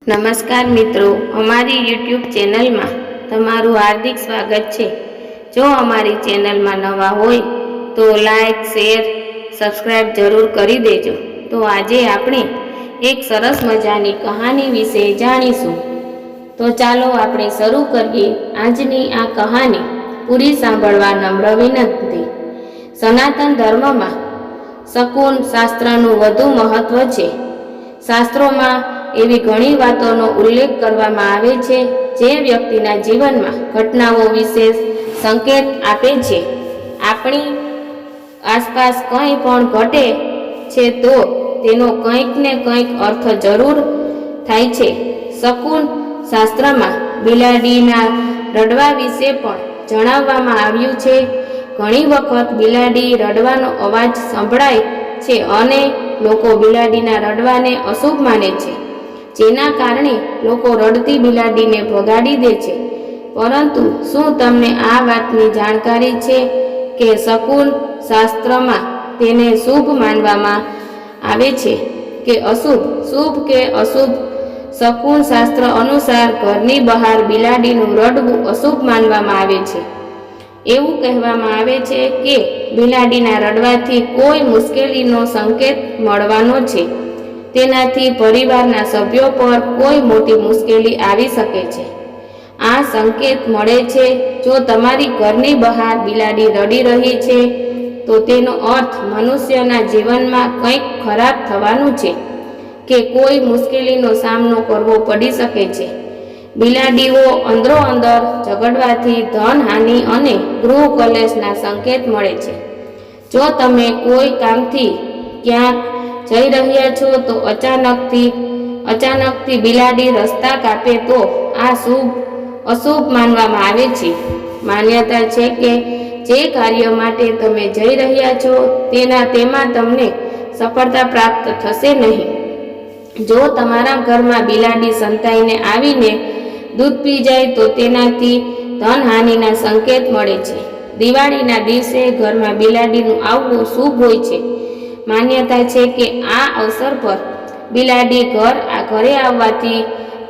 નમસ્કાર મિત્રો, અમારી યુટ્યુબ ચેનલમાં તમારું હાર્દિક સ્વાગત છે। જો અમારી ચેનલમાં નવા હોય તો લાઈક, શેર, સબસ્ક્રાઈબ જરૂર કરી દેજો। તો આજે આપણે એક સરસ મજાની કહાની વિશે જાણીશું। તો ચાલો આપણે શરૂ કરીએ આજની આ કહાની। પૂરી સાંભળવા નમ્ર વિનંતી। સનાતન ધર્મમાં શકુન શાસ્ત્રનું વધુ મહત્વ છે। શાસ્ત્રોમાં એવી ઘણી વાતોનો ઉલ્લેખ કરવામાં આવે છે જે વ્યક્તિના જીવનમાં ઘટનાઓ વિશે સંકેત આપે છે। આપણી આસપાસ કંઈ પણ ઘટે છે તો તેનો કંઈક ને કંઈક અર્થ જરૂર થાય છે। શકુન શાસ્ત્રમાં બિલાડીના રડવા વિશે પણ જણાવવામાં આવ્યું છે। ઘણી વખત બિલાડી રડવાનો અવાજ સંભળાય છે અને લોકો બિલાડીના રડવાને અશુભ માને છે, જેના કારણે લોકો રડતી બિલાડીને ભગાડી દે છે। પરંતુ શું તમને આ વાતની જાણકારી છે કે શકુન શાસ્ત્રમાં તેને શુભ માનવામાં આવે છે કે અશુભ? શુભ કે અશુભ? શકુન શાસ્ત્ર અનુસાર ઘરની બહાર બિલાડીનું રડવું અશુભ માનવામાં આવે છે। એવું કહેવામાં આવે છે કે બિલાડીના રડવાથી કોઈ મુશ્કેલીનો સંકેત મળવાનો છે। તેનાથી પરિવારના સભ્યો પર કોઈ મોટી મુશ્કેલી આવી શકે છે। આ સંકેત મળે છે જો તમારી ઘરની બહાર બિલાડી રડી રહી છે તો તેનો અર્થ મનુષ્યના જીવનમાં કંઈક ખરાબ થવાનું છે કે કોઈ મુશ્કેલીનો સામનો કરવો પડી શકે છે। બિલાડીઓ અંદરોઅંદર ઝઘડવાથી ધનહાનિ અને ગૃહ કલેશના સંકેત મળે છે। જો તમે કોઈ કામથી ક્યાંક જઈ રહ્યા છો તો અચાનકથી બિલાડી રસ્તા કાપે તો આ અશુભ માનવામાં આવે છે। માન્યતા છે કે જે કાર્ય માટે તમે જઈ રહ્યા છો તેમાં તમને સફળતા પ્રાપ્ત થશે નહીં। જો તમારા ઘરમાં બિલાડી સંતાઈને આવીને દૂધ પી જાય તો તેનાથી ધનહાનિના સંકેત મળે છે। દિવાળીના દિવસે ઘરમાં બિલાડીનું આવવું શુભ હોય છે। માન્યતા છે કે આ અવસર પર બિલાડી ઘરે આવવાથી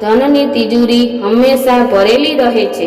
ધનની તિજોરી હંમેશા ભરેલી રહે છે।